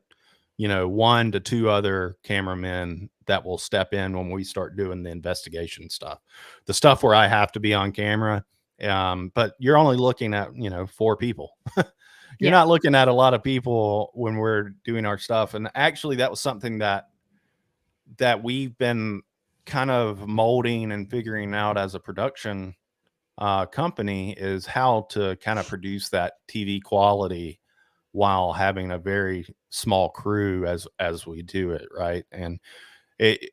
one to two other cameramen that will step in when we start doing the investigation stuff, the stuff where I have to be on camera. But you're only looking at, four people. You're Yeah. not looking at a lot of people when we're doing our stuff. And actually, that was something that we've been kind of molding and figuring out as a production company, is how to kind of produce that TV quality while having a very small crew as we do it, right? And it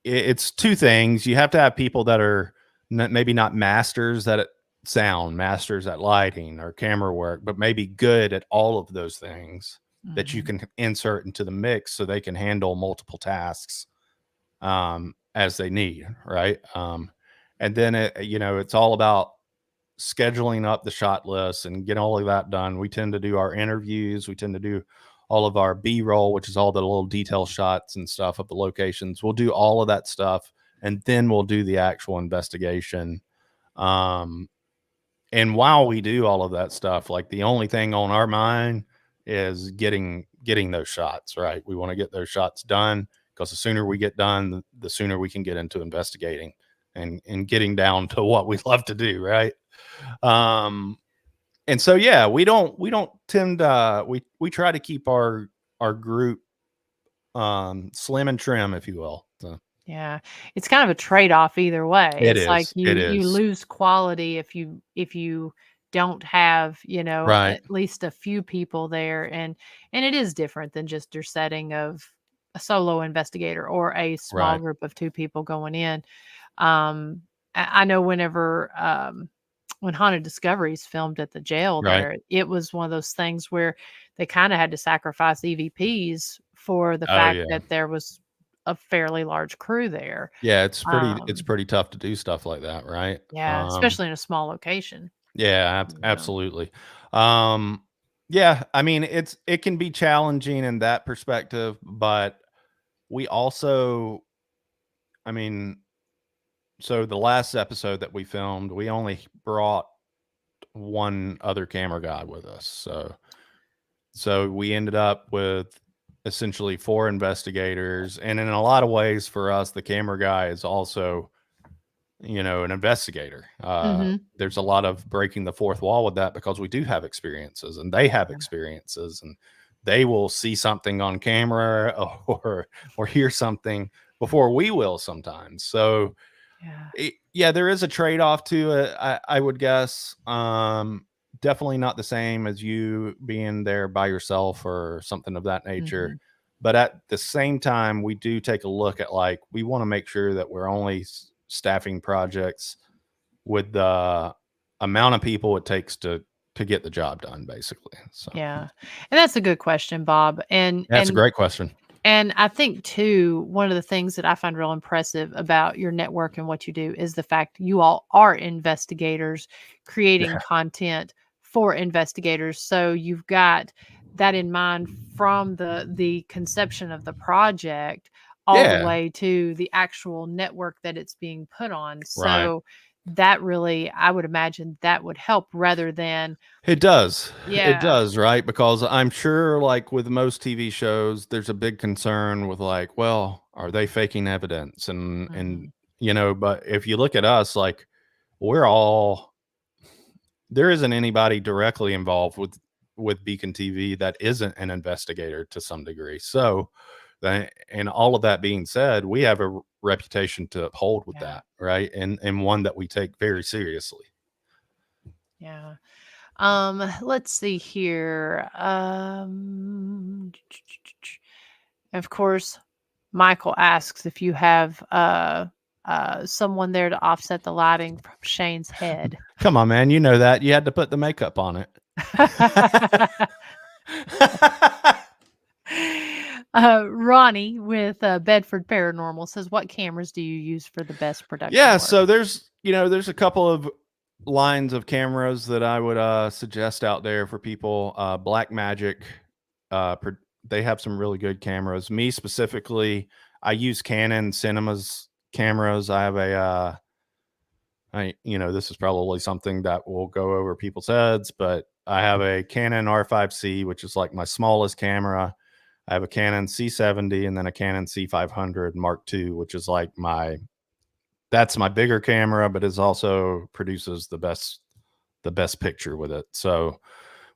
it's two things. You have to have people that are maybe not masters at sound, masters at lighting or camera work, but maybe good at all of those things that you Mhm. can insert into the mix so they can handle multiple tasks as they need, right? And then it's all about scheduling up the shot list and get all of that done. We tend to do our interviews. We tend to do all of our B-roll, which is all the little detail shots and stuff of the locations. We'll do all of that stuff, and then we'll do the actual investigation. Um, and while we do all of that stuff, like, the only thing on our mind is getting those shots right. We want to get those shots done, because the sooner we get done, the sooner we can get into investigating and getting down to what we love to do, right? Um, And so yeah, we don't tend we try to keep our group slim and trim, if you will. So Yeah. It's kind of a trade-off either way. it It's like is. It you is. lose quality if you don't have, Right. at least a few people there, and it is different than just your setting of a solo investigator or a small Right. group of 2 people going in. Um, I know whenever, when Haunted Discoveries filmed at the jail Right. there, it was one of those things where they kinda had to sacrifice EVPs for the Oh fact yeah. that there was a fairly large crew there. Yeah, it's Um, pretty tough to do stuff like that, right? yeah, especially in a small location, Yeah, you know? absolutely. Um, yeah, I mean, it can be challenging in that perspective, but we also, I mean, so the last episode that we filmed, we only brought one other camera guy with us. So we ended up with essentially four investigators, and in a lot of ways for us, the camera guy is also, an investigator. Mhm. There's a lot of breaking the fourth wall with that because we do have experiences and they have Yeah, experiences, and they will see something on camera or hear something before we will sometimes. So yeah. yeah, there is a trade-off to it, I would guess. Definitely not the same as you being there by yourself or something of that nature. Mhm. But at the same time, we do take a look at, like, we want to make sure that we're only staffing projects with the amount of people it takes to get the job done, basically. So Yeah. And that's a good question, Bob, and that's a great question. and I think too, one of the things that I find real impressive about your network and what you do is the fact you all are investigators creating Yeah. content for investigators. So you've got that in mind from the conception of the project all the Yeah. way to the actual network that it's being put on. Right. So that really, I would imagine that would help rather than, It does. It yeah. does, right? Because I'm sure, like with most TV shows, there's a big concern with, like, well, are they faking evidence? And Mhm. but if you look at us, like, we're all there isn't anybody directly involved with Beacon TV that isn't an investigator to some degree. So, and all of that being said, we have a reputation to uphold with Yeah. that, right? And one that we take very seriously. Yeah. Let's see here. Of course, Michael asks if you have someone there to offset the lighting from Shane's head. Come on, man, you know that you had to put the makeup on it. Ronnie with Bedford Paranormal says, "What cameras do you use for the best production Yeah, work?" so there's a couple of lines of cameras that I would suggest out there for people. Black Magic, they have some really good cameras. Me specifically, I use Canon Cinema's cameras. I have a this is probably something that will go over people's heads, but I have a Canon R5C, which is like my smallest camera. I have a Canon C70 and then a Canon C500 Mark II, which is like that's my bigger camera, but it also produces the best picture with it. So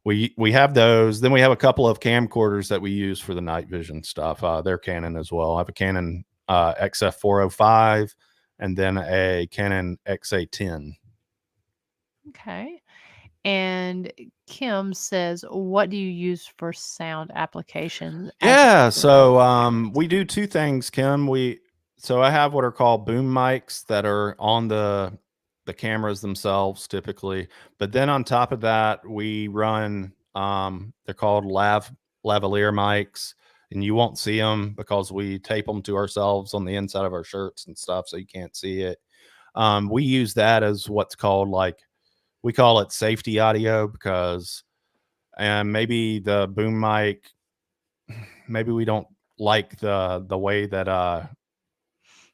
we have those. Then we have a couple of camcorders that we use for the night vision stuff. They're Canon as well. I have a Canon XF405 and then a Canon XA10. Okay. And Kim says, "What do you use for sound applications as a Yeah, studio so experience?" we do two things, Kim. So I have what are called boom mics that are on the cameras themselves typically, but then on top of that, we run they're called lavalier mics, and you won't see them because we tape them to ourselves on the inside of our shirts and stuff, so you can't see it. We use that as what's called, like, we call it safety audio because and maybe the boom mic maybe we don't like the way that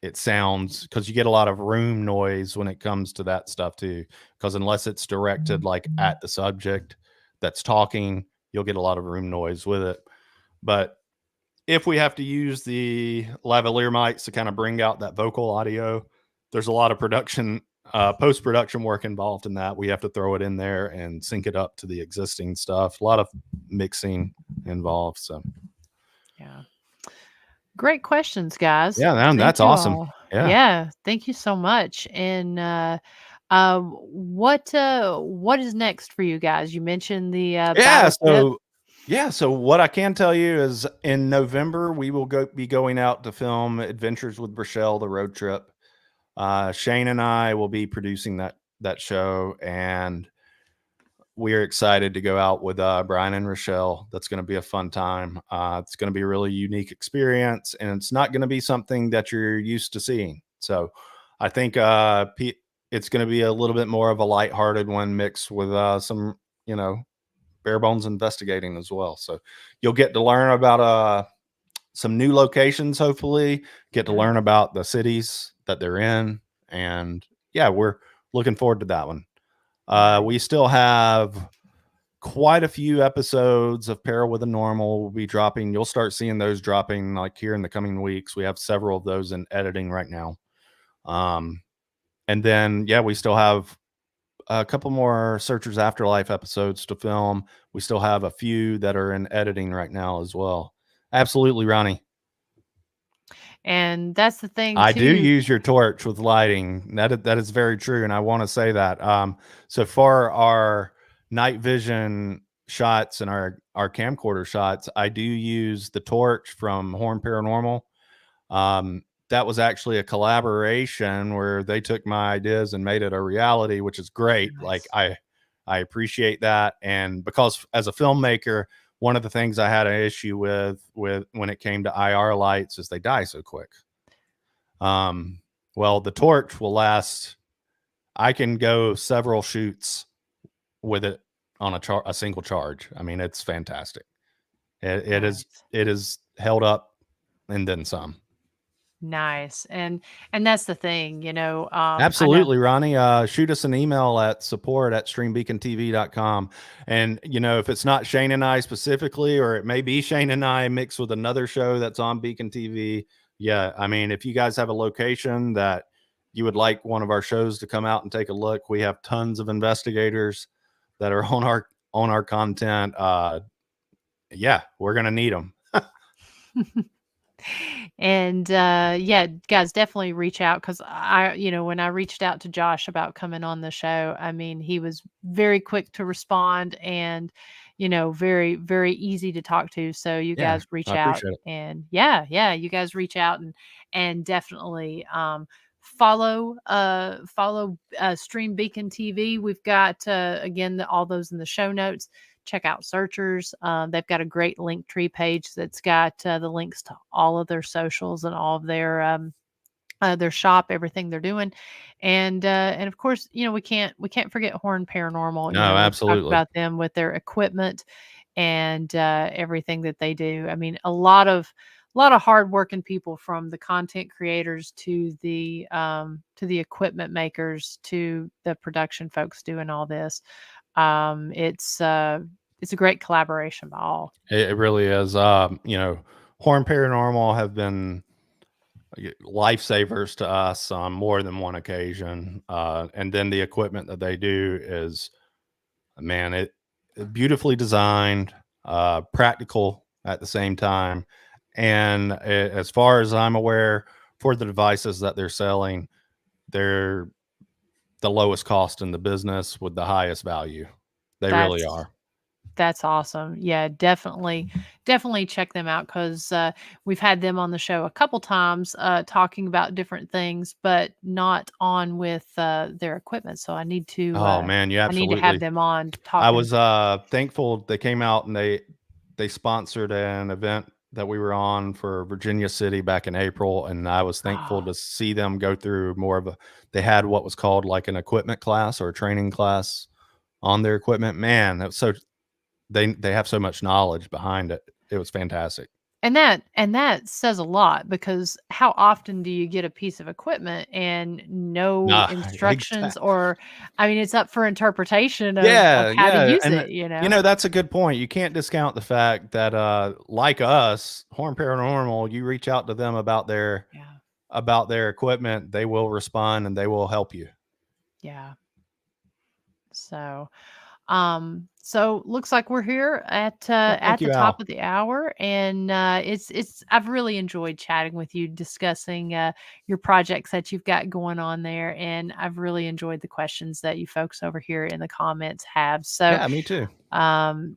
it sounds, because you get a lot of room noise when it comes to that stuff too, because unless it's directed like at the subject that's talking, you'll get a lot of room noise with it. But if we have to use the lavalier mics to kind of bring out that vocal audio, there's a lot of production post production work involved in that. We have to throw it in there and sync it up to the existing stuff. A lot of mixing involved. So Yeah. Great questions, guys. yeah, man, Thank that's you awesome. all. Yeah. Yeah, thank you so much. And what is next for you guys? You mentioned the Yeah. battleship. So what I can tell you is in November we will be going out to film Adventures with Rochelle, the road trip. Shane and I will be producing that show, and we're excited to go out with Brian and Rochelle. That's going to be a fun time. It's going to be a really unique experience, and it's not going to be something that you're used to seeing. So I think it's going to be a little bit more of a lighthearted one mixed with some, bare bones investigating as well. So you'll get to learn about some new locations, hopefully, get to Yeah, learn about the cities that they're in. And yeah, we're looking forward to that one. nice. We still have quite a few episodes of Peril with a Normal will be dropping. You'll start seeing those dropping like here in the coming weeks. We have several of those in editing right now. And then, yeah, we still have a couple more Searchers Afterlife episodes to film. We still have a few that are in editing right now as well. Absolutely, Ronnie. And that's the thing I do too. use your torch with lighting. That is very true, and I want to say that. So for our night vision shots and our camcorder shots, I do use the torch from Horn Paranormal. That was actually a collaboration where they took my ideas and made it a reality, which is great. Like Nice. I appreciate that, and because as a filmmaker, one of the things I had an issue with when it came to IR lights is they die so quick. Well, the torch will last. I can go several shoots with it on a single charge. I mean, it's fantastic. It is Nice. it is held up and then some. Nice. And that's the thing, I know. Absolutely, Ronnie. Shoot us an email at support@streambeacontv.com. And, if it's not Shane and I specifically, or it may be Shane and I mixed with another show that's on Beacon TV. Yeah. I mean, if you guys have a location that you would like one of our shows to come out and take a look, we have tons of investigators that are on our content. Yeah, we're going to need them. And yeah, guys, definitely reach out because when I reached out to Josh about coming on the show, I mean, he was very quick to respond and, very, very easy to talk to. So you Yeah, guys reach I out appreciate it. and yeah, you guys reach out and definitely follow Stream Beacon TV. We've got again all those in the show notes. Check out Searchers. They've got a great link tree page that's got the links to all of their socials and all of their shop, everything they're doing, and of course, we can't forget Horn Paranormal. No, We've talked absolutely. about them with their equipment and everything that they do. I mean, a lot of hardworking people, from the content creators to the equipment makers to the production folks doing all this. It's a great collaboration by all. It really is. Horn Paranormal have been lifesavers to us on more than one occasion. And then the equipment that they do is, man, it beautifully designed, practical at the same time. And as far as I'm aware, for the devices that they're selling, they're the lowest cost in the business with the highest value. They really That's are. that's awesome. Yeah, definitely check them out because we've had them on the show a couple times talking about different things, but not on with their equipment. So Oh man, you I need to have absolutely. them on I talking. was thankful they came out and they sponsored an event that we were on for Virginia City back in April, and I was thankful Oh, to see them go through more of a. They had what was called like an equipment class or a training class on their equipment. Man, that was so they have so much knowledge behind it. It was fantastic. and that says a lot because how often do you get a piece of equipment and no Nah, instructions, exactly. or I mean, it's up for interpretation of Yeah, how to yeah, use and it. that's a good point. You can't discount the fact that like us, Horn Paranormal, you reach out to them about their Yeah. equipment, they will respond and they will help you. Yeah. So, so looks like we're here Well, thank at the you, top Al. of the hour, and it's I've really enjoyed chatting with you, discussing your projects that you've got going on there, and I've really enjoyed the questions that you folks over here in the comments have. So, Yeah, me too.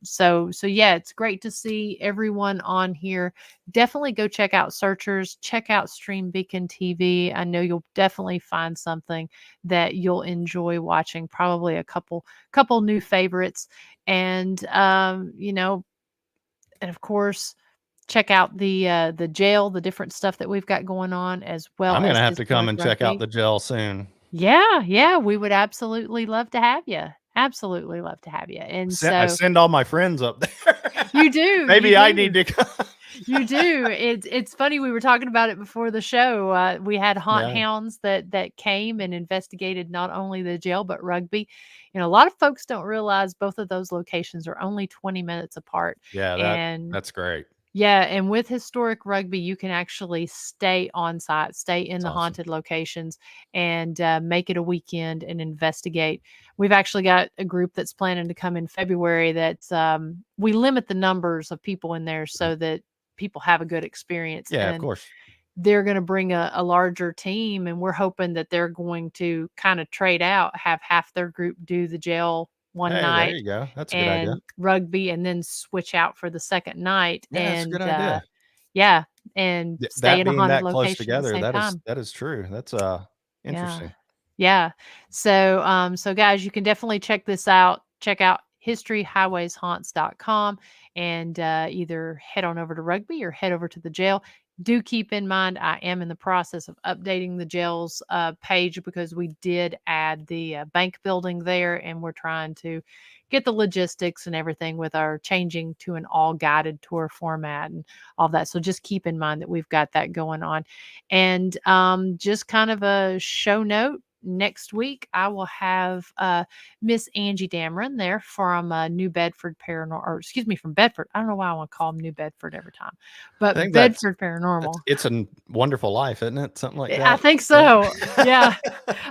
so yeah, it's great to see everyone on here. Definitely go check out Searchers, check out Stream Beacon TV. I know you'll definitely find something that you'll enjoy watching, probably a couple new favorites. And and of course, check out the jail, the different stuff that we've got going on, as well I'm as gonna have to come historic and check out rugby. the gel soon. Yeah, yeah, we would absolutely love to have you. Absolutely love to have you. And I so send all my friends up there. you do, you Maybe I need do. to come. You do. It's funny, we were talking about it before the show. We had haunt Yeah. hounds that came and investigated not only the jail but rugby. A lot of folks don't realize both of those locations are only 20 minutes apart. Yeah, And that's great. yeah, and with historic rugby, you can actually stay on site, stay in That's the awesome. haunted locations, and make it a weekend and investigate. We've actually got a group that's planning to come in February. That's we limit the numbers of people in there so that people have a good experience, Yeah, of and course. they're going to bring a larger team, and we're hoping that they're going to kind of trade out, have half their group do the jail one Hey, there night you go. That's a good idea. and rugby, and then switch out for the second night, Yeah, that's a good and idea. yeah, and stay That in a being haunted that close location at the together, same time. that is true. That's Yeah. interesting. Yeah. So, so guys, you can definitely check this out. Check out historyhighwayshaunts.com, and either head on over to rugby or head over to the jail. Do keep in mind, I am in the process of updating the jail's page, because we did add the bank building there, and we're trying to get the logistics and everything with our changing to an all guided tour format and all that. So just keep in mind that we've got that going on. And just kind of a show note, next week I will have Miss Angie Dameron there from New Bedford Paranormal, or excuse me, from Bedford. I don't know why I want to call them New Bedford every time, I but think Bedford Paranormal. it's a wonderful life, isn't it? Something like I that. think Yeah. so. Yeah,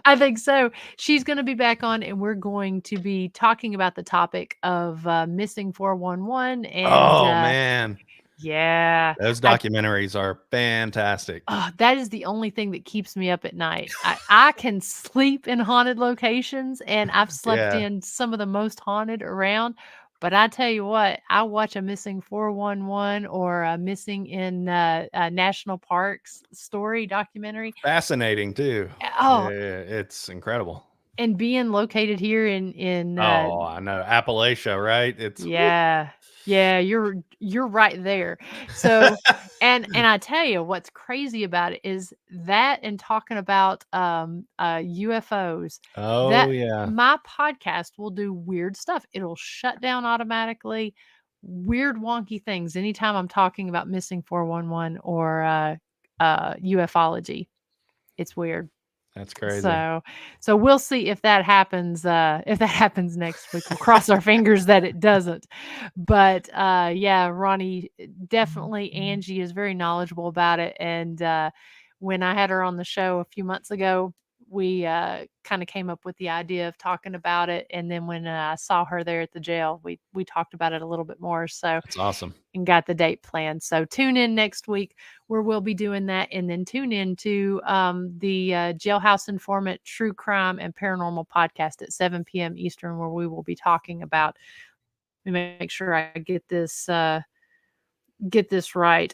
I think so. She's going to be back on, and we're going to be talking about the topic of missing 411. And Oh man, yeah, those I documentaries are fantastic. that is the only thing that keeps me up at night. I can sleep in haunted locations, and I've slept Yeah, in some of the most haunted around. But I tell you what, I watch a missing 411 or a missing in national parks story documentary. fascinating too. Oh, It's incredible. and being located here in Oh, I know Appalachia, right? It's whoop. yeah. Yeah, you're right there. So, and I tell you what's crazy about it is that, and talking about UFOs, Oh that yeah, my podcast will do weird stuff. It'll shut down automatically, weird wonky things anytime I'm talking about missing 411 or ufology. It's weird. that's crazy. So we'll see if that happens, if that happens next week. We'll cross our fingers that it doesn't. But, yeah, Ronnie, definitely Angie is very knowledgeable about it, and, when I had her on the show a few months ago, we, kinda came up with the idea of talking about it, and then when, I saw her there at the jail, we talked about it a little bit more, so, That's awesome. and got the date planned. So tune in next week where we'll be doing that, and then tune in to the Jailhouse Informant True Crime and Paranormal podcast at 7 p.m. Eastern, where we will be talking about. Let me make sure I get this right.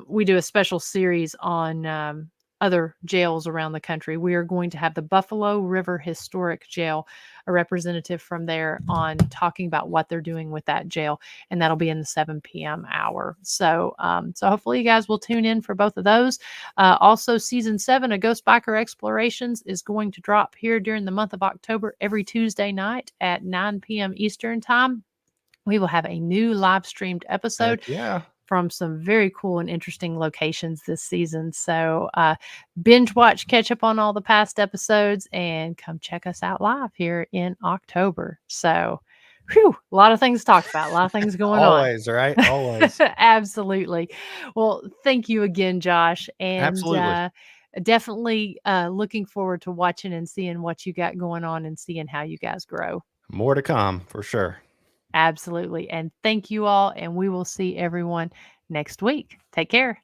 We do a special series on other jails around the country. We are going to have the Buffalo River Historic Jail, a representative from there, on talking about what they're doing with that jail, and that'll be in the 7 p.m. hour. So, so hopefully you guys will tune in for both of those. Also, season 7 of Ghost Biker Explorations is going to drop here during the month of October every Tuesday night at 9 p.m. Eastern time. We will have a new live streamed episode Heck yeah. from some very cool and interesting locations this season. So binge watch, catch up on all the past episodes, and come check us out live here in October. So, whew, a lot of things to talk about, a lot of things going on. Always, right? Always. Absolutely. Well, thank you again, Josh. And Absolutely. definitely looking forward to watching and seeing what you got going on and seeing how you guys grow. More to come for sure. Absolutely. And thank you all. And we will see everyone next week. Take care.